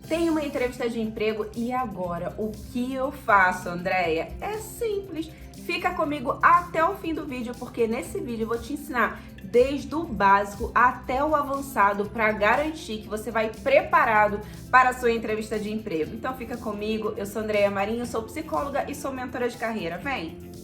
Tenho uma entrevista de emprego e agora? O que eu faço, Andréia? É simples. Fica comigo até o fim do vídeo, porque nesse vídeo eu vou te ensinar desde o básico até o avançado para garantir que você vai preparado para a sua entrevista de emprego. Então fica comigo, eu sou Andréia Marinho, sou psicóloga e sou mentora de carreira. Vem!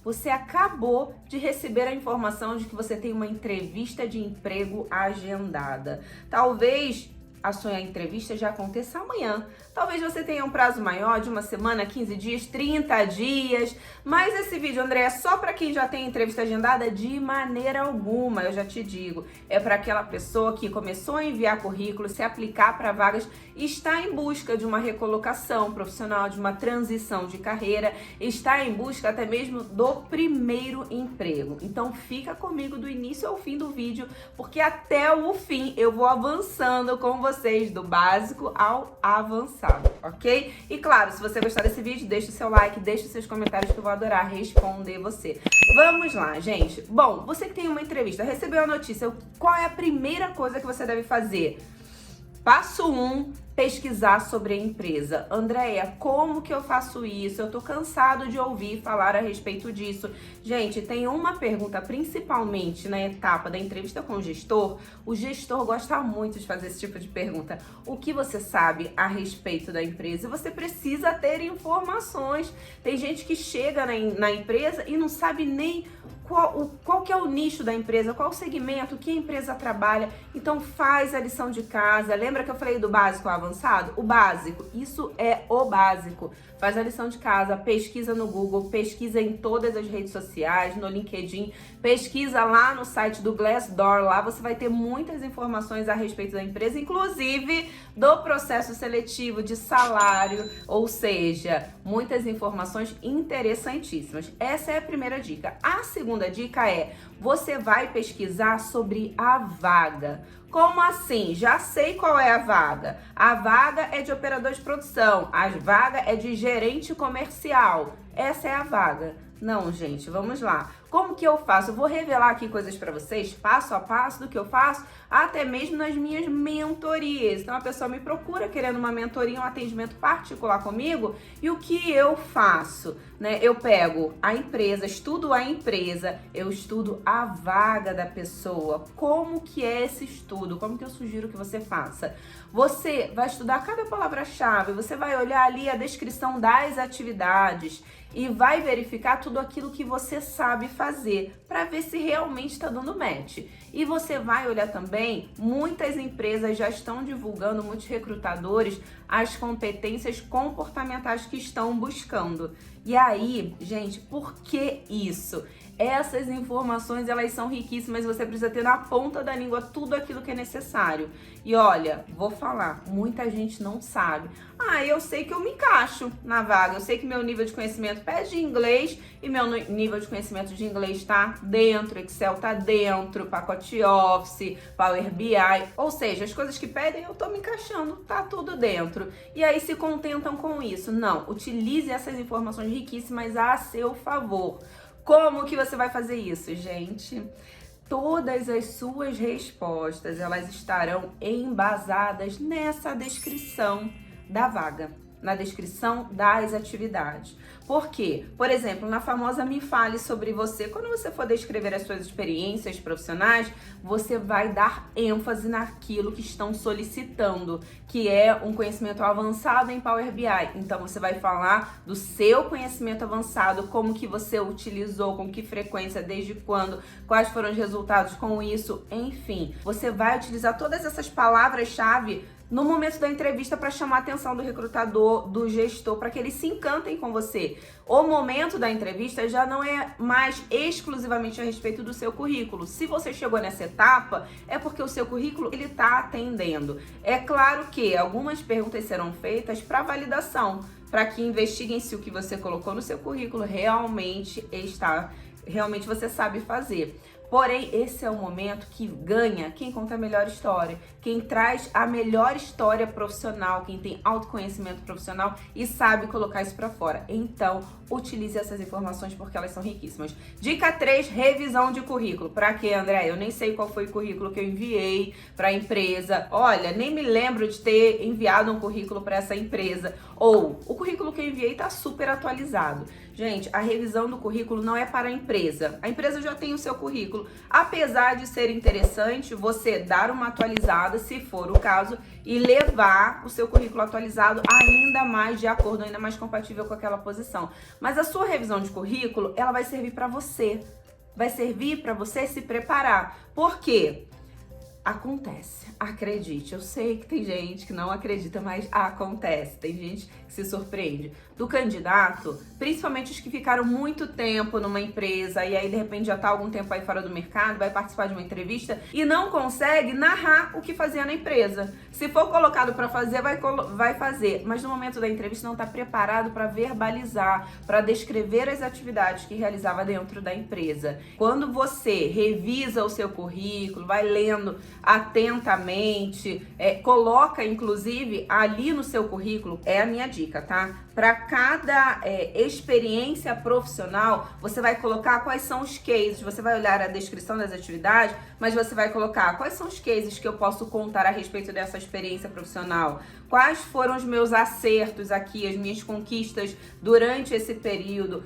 Você acabou de receber a informação de que você tem uma entrevista de emprego agendada. Talvez a sua entrevista já aconteça amanhã. Talvez você tenha um prazo maior de uma semana, 15 dias, 30 dias. Mas esse vídeo, André, é só para quem já tem entrevista agendada? De maneira alguma, eu já te digo. É para aquela pessoa que começou a enviar currículo, se aplicar para vagas, está em busca de uma recolocação profissional, de uma transição de carreira, está em busca até mesmo do primeiro emprego. Então fica comigo do início ao fim do vídeo, porque até o fim eu vou avançando com vocês do básico ao avançado, ok? E claro, se você gostar desse vídeo, deixa o seu like, deixa os seus comentários que eu vou adorar responder você. Vamos lá, gente. Bom, você que tem uma entrevista, recebeu a notícia, qual é a primeira coisa que você deve fazer? Passo 1, pesquisar sobre a empresa. Andréia, como que eu faço isso? Eu tô cansado de ouvir falar a respeito disso. Gente, tem uma pergunta, principalmente na etapa da entrevista com o gestor gestor gosta muito de fazer esse tipo de pergunta. O que você sabe a respeito da empresa? Você precisa ter informações. Tem gente que chega na empresa e não sabe nem qual que é o nicho da empresa, qual o segmento, que a empresa trabalha. Então faz a lição de casa. Lembra que eu falei do básico ao avançado? O básico, isso é o básico. Faz a lição de casa, pesquisa no Google, pesquisa em todas as redes sociais, no LinkedIn, pesquisa lá no site do Glassdoor, lá você vai ter muitas informações a respeito da empresa, inclusive do processo seletivo, de salário, ou seja, muitas informações interessantíssimas. Essa é a primeira dica. A segunda dica é, você vai pesquisar sobre a vaga. Como assim? Já sei qual é a vaga. A vaga é de operador de produção, a vaga é de gerente comercial. Essa é a vaga. Não, gente, vamos lá. Como que eu faço? Eu vou revelar aqui coisas para vocês, passo a passo do que eu faço, até mesmo nas minhas mentorias. Então, a pessoa me procura querendo uma mentoria, um atendimento particular comigo, e o que eu faço? Né? Eu pego a empresa, estudo a empresa, eu estudo a vaga da pessoa. Como que é esse estudo? Como que eu sugiro que você faça? Você vai estudar cada palavra-chave, você vai olhar ali a descrição das atividades e vai verificar tudo aquilo que você sabe fazer para ver se realmente está dando match. E você vai olhar também, muitas empresas já estão divulgando, muitos recrutadores, as competências comportamentais que estão buscando. E aí, gente, por que isso? Essas informações, elas são riquíssimas, você precisa ter na ponta da língua tudo aquilo que é necessário. E olha, vou falar, muita gente não sabe. Eu sei que eu me encaixo na vaga, eu sei que meu nível de conhecimento pede inglês e meu nível de conhecimento de inglês tá dentro, Excel tá dentro, pacote Office, Power BI, ou seja, as coisas que pedem eu tô me encaixando, tá tudo dentro. E aí se contentam com isso. Não, utilize essas informações riquíssimas a seu favor. Como que você vai fazer isso, gente? Todas as suas respostas, elas estarão embasadas nessa descrição da vaga, na descrição das atividades. Por quê? Por exemplo, na famosa Me Fale Sobre Você, quando você for descrever as suas experiências profissionais, você vai dar ênfase naquilo que estão solicitando, que é um conhecimento avançado em Power BI. Então, você vai falar do seu conhecimento avançado, como que você utilizou, com que frequência, desde quando, quais foram os resultados com isso, enfim. Você vai utilizar todas essas palavras-chave no momento da entrevista para chamar a atenção do recrutador, do gestor, para que eles se encantem com você. O momento da entrevista já não é mais exclusivamente a respeito do seu currículo. Se você chegou nessa etapa, é porque o seu currículo ele está atendendo. É claro que algumas perguntas serão feitas para validação, para que investiguem se o que você colocou no seu currículo realmente você sabe fazer. Porém, esse é o momento que ganha quem conta a melhor história, quem traz a melhor história profissional, quem tem autoconhecimento profissional e sabe colocar isso para fora. Então, utilize essas informações porque elas são riquíssimas. Dica 3, revisão de currículo. Para quê, André? Eu nem sei qual foi o currículo que eu enviei para a empresa. Olha, nem me lembro de ter enviado um currículo para essa empresa. Ou, o currículo que eu enviei está super atualizado. Gente, a revisão do currículo não é para a empresa. A empresa já tem o seu currículo. Apesar de ser interessante você dar uma atualizada, se for o caso, e levar o seu currículo atualizado ainda mais de acordo, ainda mais compatível com aquela posição. Mas a sua revisão de currículo, ela vai servir para você. Vai servir para você se preparar. Por quê? Acontece, acredite. Eu sei que tem gente que não acredita, mas acontece. Tem gente que se surpreende. Do candidato, principalmente os que ficaram muito tempo numa empresa e aí de repente já tá algum tempo aí fora do mercado, vai participar de uma entrevista e não consegue narrar o que fazia na empresa. Se for colocado para fazer, vai fazer, mas no momento da entrevista não tá preparado para verbalizar, para descrever as atividades que realizava dentro da empresa. Quando você revisa o seu currículo, vai lendo atentamente, coloca inclusive ali no seu currículo, é a minha dica, tá? Para cada experiência profissional, você vai colocar quais são os cases, você vai olhar a descrição das atividades, mas você vai colocar quais são os cases que eu posso contar a respeito dessa experiência profissional, quais foram os meus acertos aqui, as minhas conquistas durante esse período,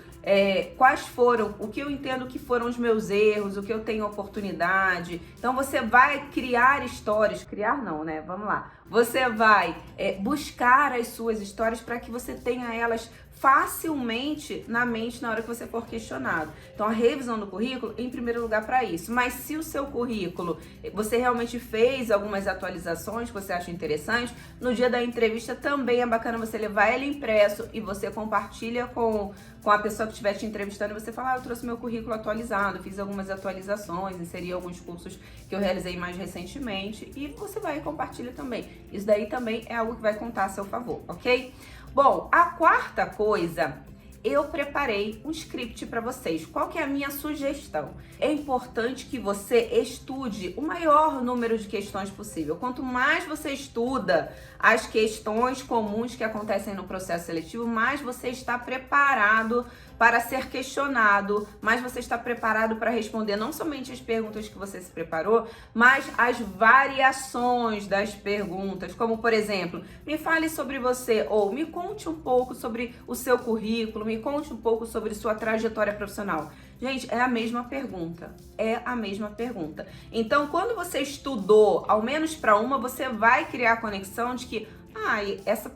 quais foram, o que eu entendo que foram os meus erros, o que eu tenho oportunidade. Então você vai criar histórias, criar não, né? Vamos lá. Você vai buscar as suas histórias para que você tenha elas facilmente na mente na hora que você for questionado. Então a revisão do currículo em primeiro lugar para isso. Mas se o seu currículo, você realmente fez algumas atualizações que você acha interessante, no dia da entrevista também é bacana você levar ele impresso e você compartilha com a pessoa que estiver te entrevistando e você fala, eu trouxe meu currículo atualizado, fiz algumas atualizações, inseri alguns cursos que eu realizei mais recentemente e você vai e compartilha também. Isso daí também é algo que vai contar a seu favor, ok? Bom, a quarta coisa, eu preparei um script para vocês. Qual que é a minha sugestão? É importante que você estude o maior número de questões possível. Quanto mais você estuda as questões comuns que acontecem no processo seletivo, mais você está preparado para ser questionado, mais você está preparado para responder não somente as perguntas que você se preparou, mas as variações das perguntas, como por exemplo, me fale sobre você, ou me conte um pouco sobre o seu currículo, me conte um pouco sobre sua trajetória profissional. Gente, é a mesma pergunta, Então, quando você estudou, ao menos para uma, você vai criar a conexão de que,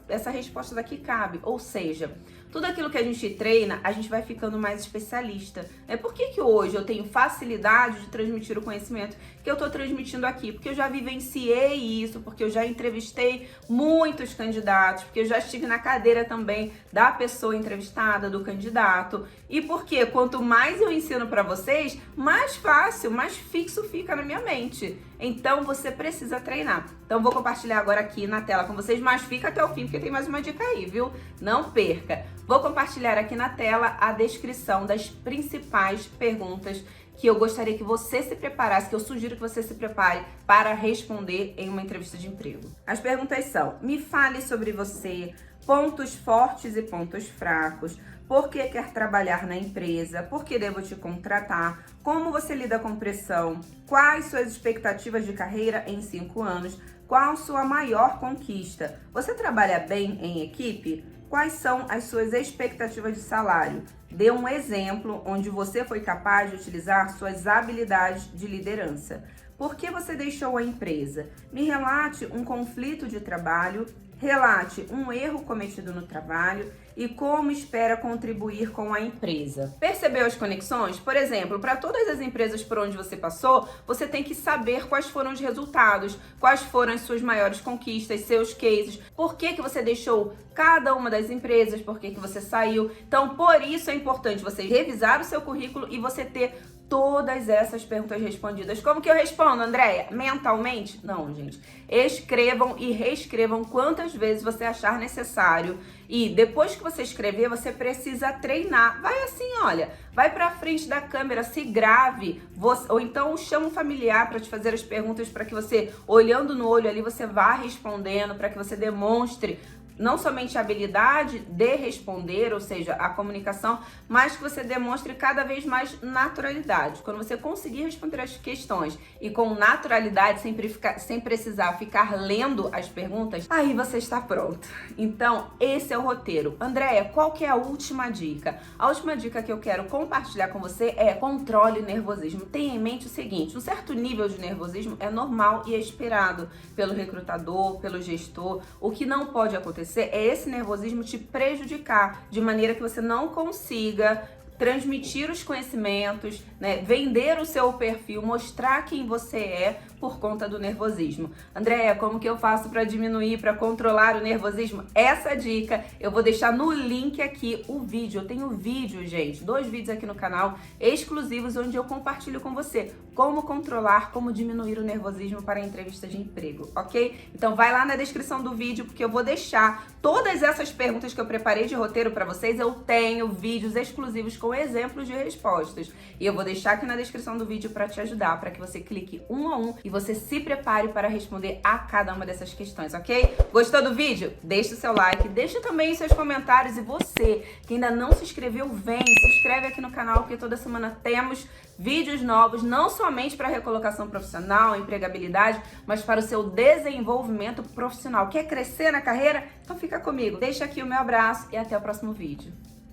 essa resposta daqui cabe, ou seja, tudo aquilo que a gente treina, a gente vai ficando mais especialista. Por que hoje eu tenho facilidade de transmitir o conhecimento que eu estou transmitindo aqui? Porque eu já vivenciei isso, porque eu já entrevistei muitos candidatos, porque eu já estive na cadeira também da pessoa entrevistada, do candidato. E porque quanto mais eu ensino para vocês, mais fácil, mais fixo fica na minha mente. Então você precisa treinar. Então vou compartilhar agora aqui na tela com vocês, mas fica até o fim porque tem mais uma dica aí, viu? Não perca. Vou compartilhar aqui na tela a descrição das principais perguntas que eu gostaria que você se preparasse, que eu sugiro que você se prepare para responder em uma entrevista de emprego. As perguntas são: me fale sobre você, pontos fortes e pontos fracos, por que quer trabalhar na empresa, por que devo te contratar, como você lida com pressão, quais suas expectativas de carreira em 5 anos, qual sua maior conquista, você trabalha bem em equipe? Quais são as suas expectativas de salário? Dê um exemplo onde você foi capaz de utilizar suas habilidades de liderança. Por que você deixou a empresa? Me relate um conflito de trabalho, relate um erro cometido no trabalho e como espera contribuir com a empresa. Percebeu as conexões? Por exemplo, para todas as empresas por onde você passou, você tem que saber quais foram os resultados, quais foram as suas maiores conquistas, seus cases, por que você deixou cada uma das empresas, por que você saiu. Então, por isso é importante você revisar o seu currículo e você ter todas essas perguntas respondidas. Como que eu respondo, Andréia? Mentalmente? Não, gente. Escrevam e reescrevam quantas vezes você achar necessário. E depois que você escrever, você precisa treinar. Vai assim, olha, vai pra frente da câmera, se grave, ou então chama um familiar para te fazer as perguntas para que você, olhando no olho ali, você vá respondendo, para que você demonstre não somente a habilidade de responder, ou seja, a comunicação, mas que você demonstre cada vez mais naturalidade. Quando você conseguir responder as questões e com naturalidade, sem precisar ficar lendo as perguntas, aí você está pronto. Então, esse é o roteiro. Andréia, qual que é a última dica? A última dica que eu quero compartilhar com você é controle o nervosismo. Tenha em mente o seguinte, um certo nível de nervosismo é normal e é esperado pelo recrutador, pelo gestor. O que não pode acontecer é esse nervosismo te prejudicar, de maneira que você não consiga transmitir os conhecimentos, né, vender o seu perfil, mostrar quem você é por conta do nervosismo. Andréia, como que eu faço para diminuir, para controlar o nervosismo? Essa dica eu vou deixar no link aqui o vídeo. Eu tenho vídeo, gente, 2 vídeos aqui no canal exclusivos onde eu compartilho com você como controlar, como diminuir o nervosismo para a entrevista de emprego, ok? Então vai lá na descrição do vídeo porque eu vou deixar todas essas perguntas que eu preparei de roteiro para vocês. Eu tenho vídeos exclusivos com exemplos de respostas e eu vou deixar aqui na descrição do vídeo para te ajudar, para que você clique um a um e você se prepare para responder a cada uma dessas questões, ok? Gostou do vídeo? Deixa o seu like, deixa também os seus comentários e você que ainda não se inscreveu, vem, se inscreve aqui no canal porque toda semana temos vídeos novos, não somente para recolocação profissional, empregabilidade, mas para o seu desenvolvimento profissional. Quer crescer na carreira? Então fica comigo. Deixa aqui o meu abraço e até o próximo vídeo.